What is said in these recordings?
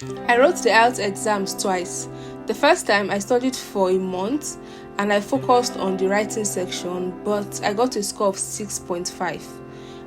I wrote the IELTS exams twice. The first time I studied for a month and I focused on the writing section, but I got a score of 6.5.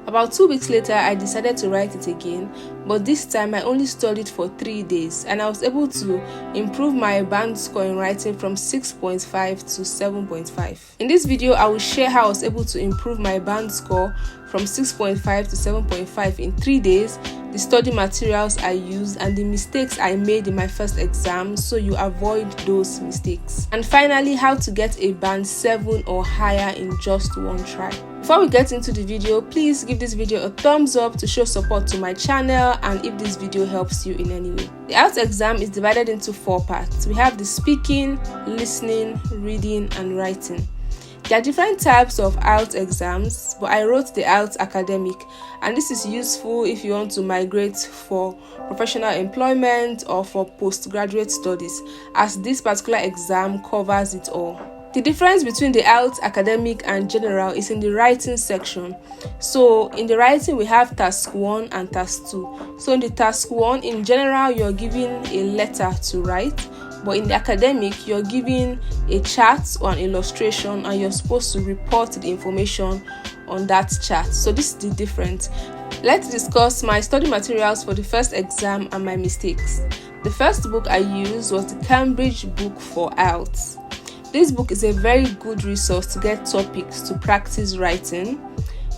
About 2 weeks later, I decided to write it again, but this time I only studied for 3 days and I was able to improve my band score in writing from 6.5 to 7.5. In this video, I will share how I was able to improve my band score from 6.5 to 7.5 in 3 days, the study materials I used, and the mistakes I made in my first exam so you avoid those mistakes. And finally, how to get a band 7 or higher in just one try. Before we get into the video, please give this video a thumbs up to show support to my channel and if this video helps you in any way. The IELTS exam is divided into 4 parts. We have the speaking, listening, reading, and writing. There are different types of IELTS exams, but I wrote the IELTS academic, and this is useful if you want to migrate for professional employment or for postgraduate studies, as this particular exam covers it all. The difference between the IELTS academic and general is in the writing section. So in the writing, we have task 1 and task 2. So in the task 1, in general, you're given a letter to write, but in the academic, you're given a chart or an illustration and you're supposed to report the information on that chart. So this is the difference. Let's discuss my study materials for the first exam and my mistakes. The first book I used was the Cambridge book for IELTS. This book is a very good resource to get topics to practice writing,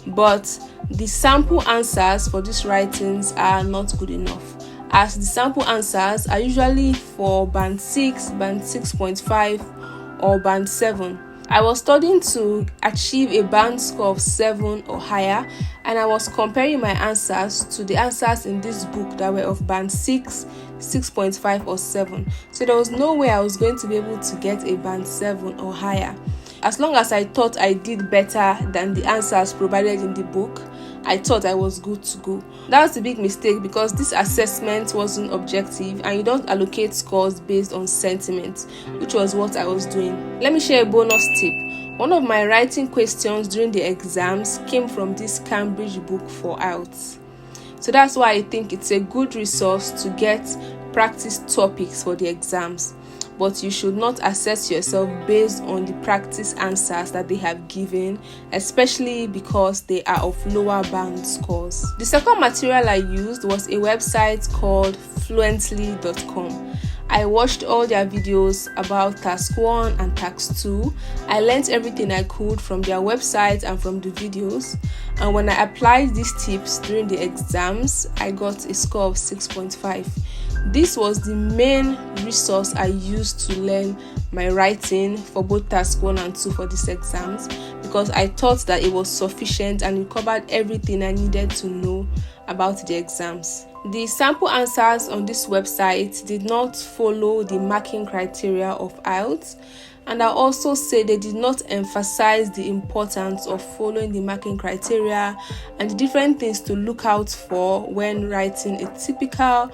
but the sample answers for these writings are not good enough, as the sample answers are usually for band 6, band 6.5 or band 7. I was studying to achieve a band score of 7 or higher, and I was comparing my answers to the answers in this book that were of band 6, 6.5 or 7. So there was no way I was going to be able to get a band 7 or higher. As long as I thought I did better than the answers provided in the book, I thought I was good to go. That was a big mistake because this assessment wasn't objective and you don't allocate scores based on sentiment, which was what I was doing. Let me share a bonus tip. One of my writing questions during the exams came from this Cambridge book for IELTS. So that's why I think it's a good resource to get practice topics for the exams. But you should not assess yourself based on the practice answers that they have given, especially because they are of lower band scores. The second material I used was a website called fluently.com. I watched all their videos about task 1 and task 2. I learned everything I could from their website and from the videos. And when I applied these tips during the exams, I got a score of 6.5. This was the main resource I used to learn my writing for both task 1 and 2 for these exams, because I thought that it was sufficient and it covered everything I needed to know about the exams. The sample answers on this website did not follow the marking criteria of IELTS, and I also say they did not emphasize the importance of following the marking criteria and the different things to look out for when writing a typical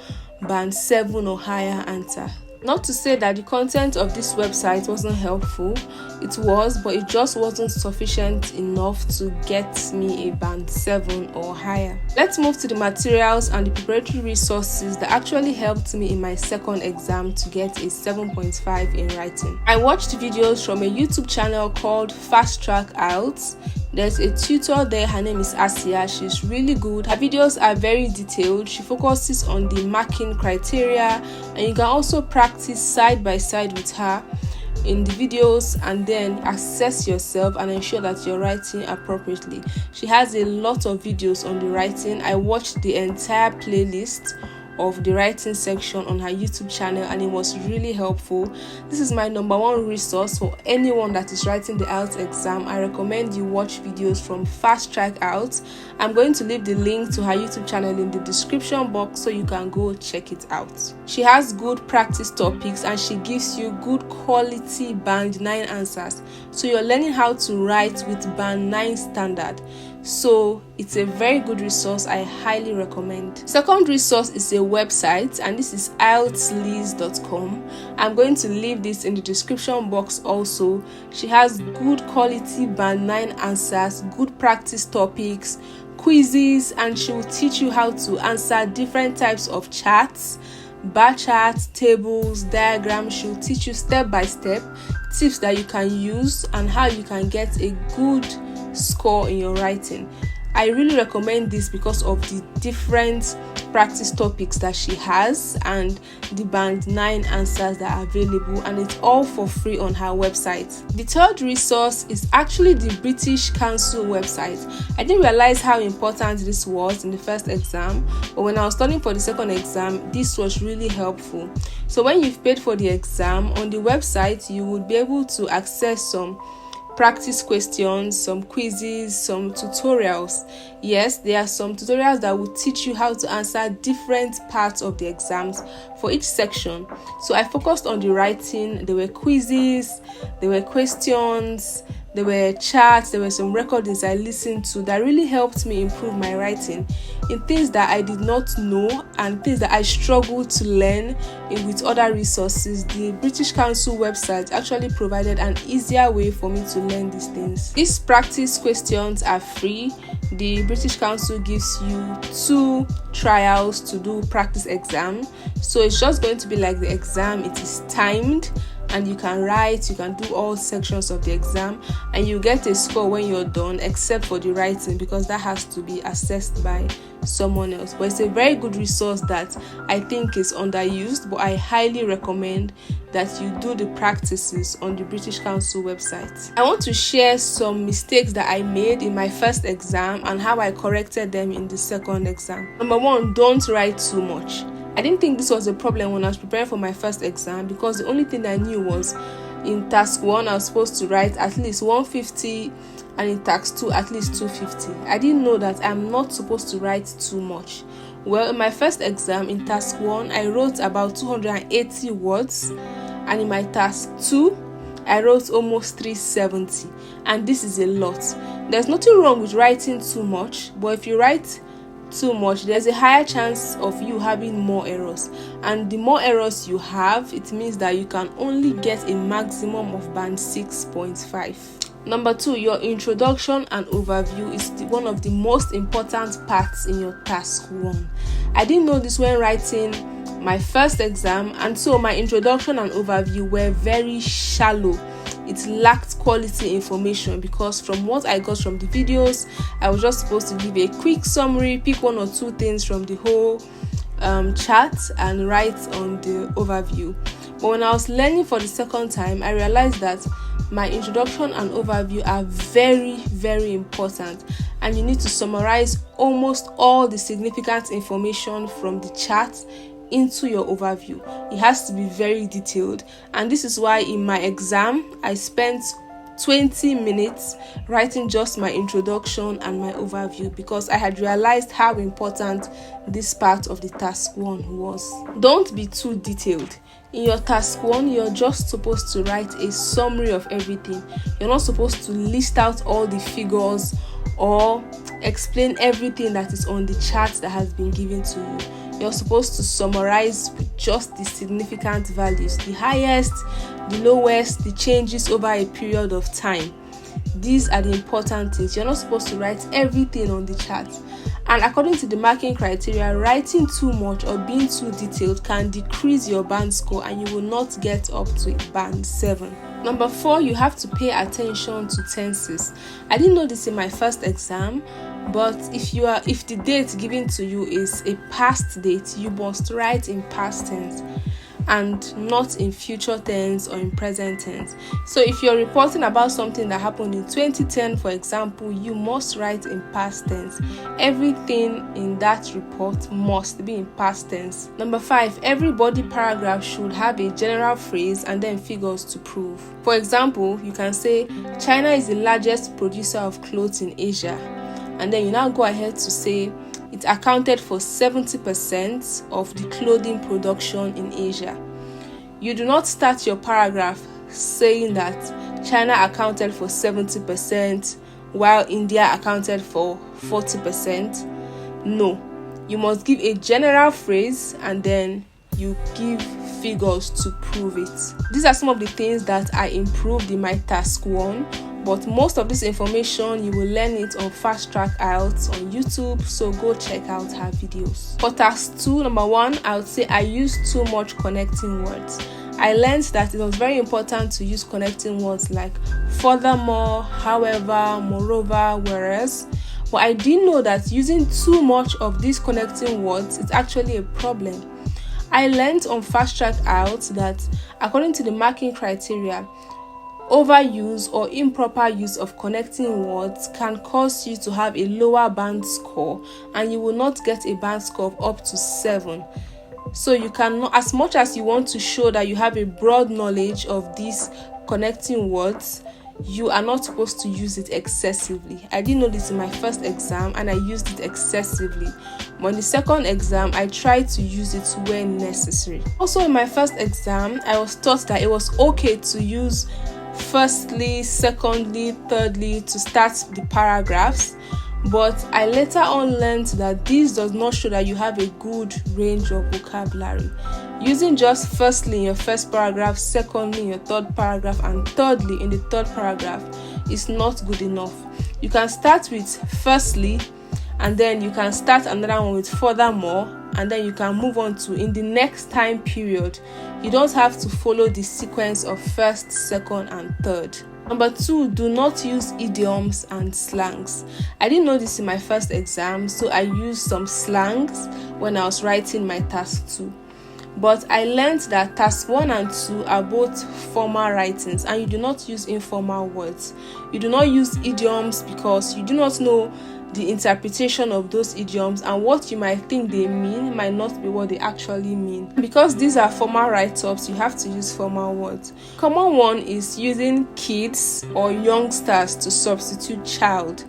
band 7 or higher answer. Not to say that the content of this website wasn't helpful, it was, but it just wasn't sufficient enough to get me a band 7 or higher. Let's move to the materials and the preparatory resources that actually helped me in my second exam to get a 7.5 in writing. I watched videos from a YouTube channel called Fast Track IELTS. There's a tutor there, her name is Asia. She's really good. Her videos are very detailed. She focuses on the marking criteria, and you can also practice side by side with her in the videos and then assess yourself and ensure that you're writing appropriately. She has a lot of videos on the writing. I watched the entire playlist of the writing section on her YouTube channel and it was really helpful. This is my number 1 resource for anyone that is writing the IELTS exam. I recommend you watch videos from Fast Track IELTS. I'm going to leave the link to her YouTube channel in the description box so you can go check it out. She has good practice topics and she gives you good quality band 9 answers. So you're learning how to write with band 9 standard. So it's a very good resource. I highly recommend. Second resource is a website, and this is IELTSLease.com. I'm going to leave this in the description box also. She has good quality band 9 answers, good practice topics, quizzes, and she will teach you how to answer different types of charts, bar charts, tables, diagrams should teach you step by step tips that you can use and how you can get a good score in your writing. I really recommend this because of the different practice topics that she has and the band 9 answers that are available, and it's all for free on her website. The third resource is actually the British Council website. I didn't realize how important this was in the first exam, but when I was studying for the second exam, this was really helpful. So when you've paid for the exam, on the website you would be able to access some practice questions, some quizzes, some tutorials. Yes, there are some tutorials that will teach you how to answer different parts of the exams for each section. So I focused on the writing. There were quizzes, there were questions, there were charts, there were some recordings I listened to that really helped me improve my writing in things that I did not know and things that I struggled to learn with other resources. The British Council website actually provided an easier way for me to learn these things. These practice questions are free. The British Council gives you 2 trials to do practice exam. So it's just going to be like the exam. It is timed, and you can write, you can do all sections of the exam, and you get a score when you're done, except for the writing, because that has to be assessed by someone else. But it's a very good resource that I think is underused, but I highly recommend that you do the practices on the British Council website. I want to share some mistakes that I made in my first exam and how I corrected them in the second exam. Number 1, don't write too much. I didn't think this was a problem when I was preparing for my first exam, because the only thing I knew was in task 1 I was supposed to write at least 150, and in task 2 at least 250. I didn't know that I'm not supposed to write too much. Well, in my first exam, in task 1 I wrote about 280 words, and in my task 2 I wrote almost 370, and this is a lot. There's nothing wrong with writing too much, but if you write too much, there's a higher chance of you having more errors, and the more errors you have, it means that you can only get a maximum of band 6.5. Number 2, your introduction and overview is one of the most important parts in your task 1. I didn't know this when writing my first exam, and so my introduction and overview were very shallow. It lacked quality information, because from what I got from the videos, I was just supposed to give a quick summary, pick 1 or 2 things from the whole chart and write on the overview. But when I was learning for the second time, I realized that my introduction and overview are very, very important, and you need to summarize almost all the significant information from the chart into your overview. It has to be very detailed, and this is why in my exam I spent 20 minutes writing just my introduction and my overview, because I had realized how important this part of the task 1 was. Don't be too detailed. In your task 1, you're just supposed to write a summary of everything. You're not supposed to list out all the figures or explain everything that is on the chart that has been given to you. You're supposed to summarize with just the significant values, the highest, the lowest, the changes over a period of time. These are the important things. You're not supposed to write everything on the chart. And according to the marking criteria, writing too much or being too detailed can decrease your band score, and you will not get up to band 7. Number 4, you have to pay attention to tenses. I didn't know this in my first exam, but if the date given to you is a past date, you must write in past tense and not in future tense or in present tense. So if you're reporting about something that happened in 2010, for example, you must write in past tense. Everything in that report must be in past tense. Number 5, every body paragraph should have a general phrase and then figures to prove. For example, you can say China is the largest producer of clothes in Asia, and then you now go ahead to say it accounted for 70% of the clothing production in Asia. You do not start your paragraph saying that China accounted for 70% while India accounted for 40%. No, you must give a general phrase and then you give figures to prove it. These are some of the things that I improved in my task 1, but most of this information you will learn it on Fast Track IELTS on YouTube, so go check out her videos. For task 2, number 1, I would say I used too much connecting words. I learned that it was very important to use connecting words like furthermore, however, moreover, whereas. But I didn't know that using too much of these connecting words is actually a problem. I learned on Fast Track IELTS that according to the marking criteria, overuse or improper use of connecting words can cause you to have a lower band score, and you will not get a band score of up to 7. So you cannot, as much as you want to show that you have a broad knowledge of these connecting words, you are not supposed to use it excessively. I didn't know this in my first exam and I used it excessively. But in the second exam, I tried to use it where necessary. Also in my first exam, I was taught that it was okay to use firstly, secondly, thirdly to start the paragraphs. But I later on learned that this does not show that you have a good range of vocabulary. Using just firstly in your first paragraph, secondly in your third paragraph, and thirdly in the third paragraph is not good enough. You can start with firstly, and then you can start another one with furthermore, and then you can move on to in the next time period. You don't have to follow the sequence of first, second, and third. Number 2, do not use idioms and slangs. I didn't know this in my first exam, so I used some slangs when I was writing my task 2. But I learned that task 1 and 2 are both formal writings, and you do not use informal words. You do not use idioms because you do not know the interpretation of those idioms, and what you might think they mean might not be what they actually mean. Because these are formal write-ups, you have to use formal words. Common one is using kids or youngsters to substitute child.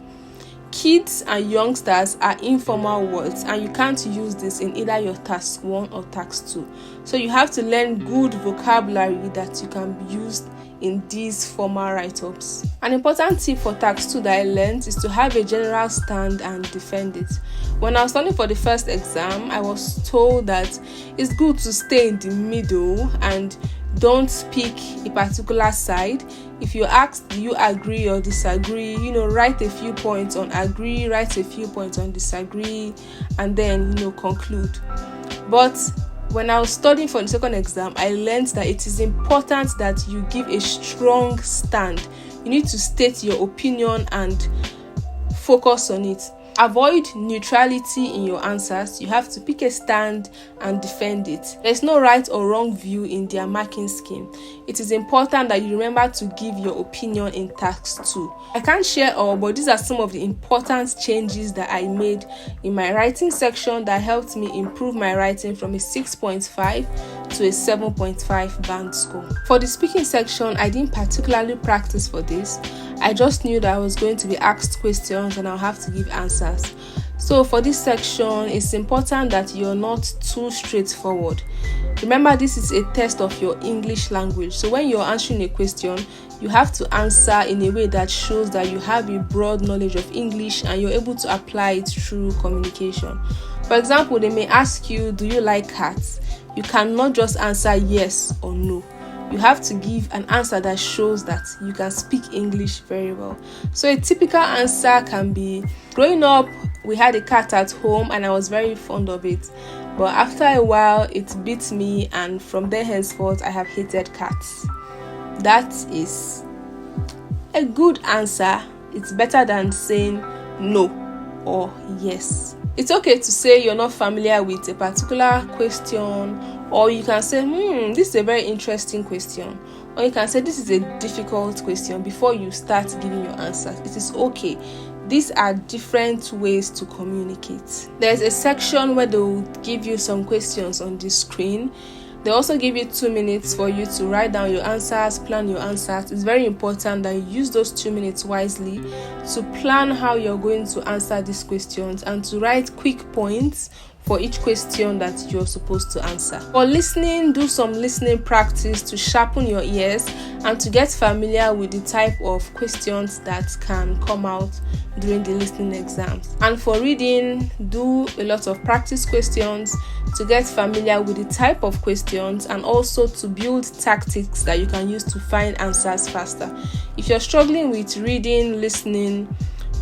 Kids and youngsters are informal words, and you can't use this in either your task 1 or task 2. So you have to learn good vocabulary that you can be used in these formal write-ups. An important tip for task 2 that I learned is to have a general stand and defend it. When I was studying for the first exam, I was told that it's good to stay in the middle and don't pick a particular side. If you're asked, do you agree or disagree, write a few points on agree, write a few points on disagree, and then, conclude. But when I was studying for the second exam, I learned that it is important that you give a strong stand. You need to state your opinion and focus on it. Avoid neutrality in your answers. You have to pick a stand and defend it. There's no right or wrong view in their marking scheme. It is important that you remember to give your opinion in task 2. I can't share all, but these are some of the important changes that I made in my writing section that helped me improve my writing from a 6.5 to a 7.5 band score. For the speaking section, I didn't particularly practice for this. I just knew that I was going to be asked questions and I'll have to give answers. So for this section, it's important that you're not too straightforward. Remember, this is a test of your English language. So when you're answering a question, you have to answer in a way that shows that you have a broad knowledge of English and you're able to apply it through communication. For example, they may ask you, do you like cats? You cannot just answer yes or no. You have to give an answer that shows that you can speak English very well. So a typical answer can be, growing up, we had a cat at home and I was very fond of it. But after a while, it bit me, and from there henceforth, I have hated cats. That is a good answer. It's better than saying no or yes. It's okay to say you're not familiar with a particular question, or you can say, this is a very interesting question, or you can say this is a difficult question before you start giving your answers. It is okay. These are different ways to communicate. There's a section where they'll give you some questions on the screen. They also give you 2 minutes for you to write down your answers, plan your answers. It's very important that you use those 2 minutes wisely to plan how you're going to answer these questions and to write quick points for each question that you're supposed to answer. For listening, do some listening practice to sharpen your ears and to get familiar with the type of questions that can come out during the listening exams. And for reading, do a lot of practice questions to get familiar with the type of questions and also to build tactics that you can use to find answers faster. If you're struggling with reading, listening,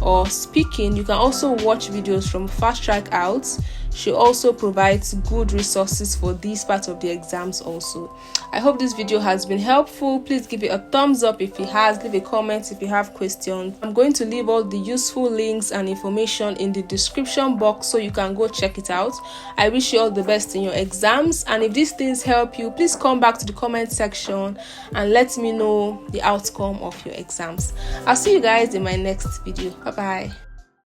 or speaking, you can also watch videos from Fast Track IELTS. She also provides good resources for these parts of the exams also. I hope this video has been helpful. Please give it a thumbs up if it has. Leave a comment if you have questions. I'm going to leave all the useful links and information in the description box so you can go check it out. I wish you all the best in your exams, and if these things help you, please come back to the comment section and let me know the outcome of your exams. I'll see you guys in my next video. Bye bye.